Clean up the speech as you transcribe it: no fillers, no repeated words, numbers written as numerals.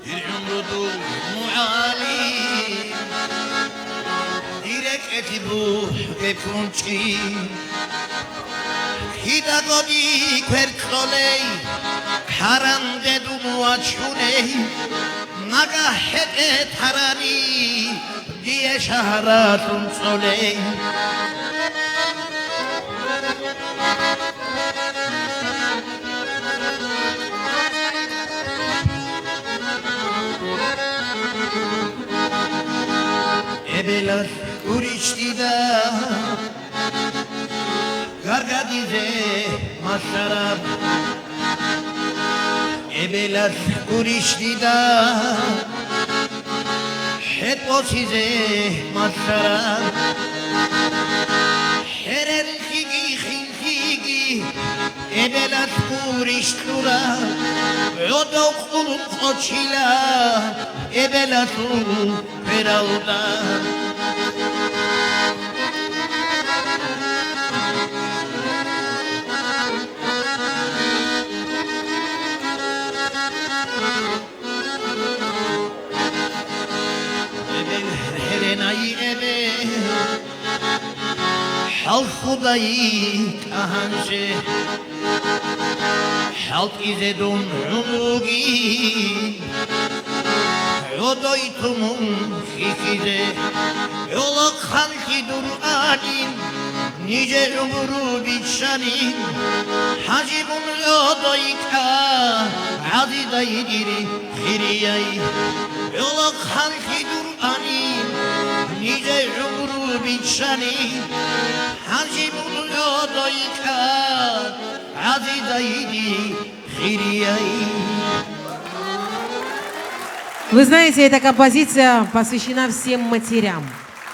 يعمرو معالي ديرك اتبو كفونشي هيدا قدي كركولي حرام ددو مواتشوني نگه ترانی دیه شهراتون سولی ebeler uğraştıda gargadize maşarab ebeler uğraştıda hep o size maşarab herer higi ebeler uğraştıra Odokul koçila ebelatu peravda Ebel herenayı ebe halkudayı kahanse Halk izedun umugi Yodoytumun hikize Yola halki dur'anin Nice umuru bitşanin Hacibun yodoyka Azidayı diri hiriyay Yola halki dur'anin Nice umuru bitşanin Hacibun yodoyka Вы знаете, эта композиция посвящена всем матерям.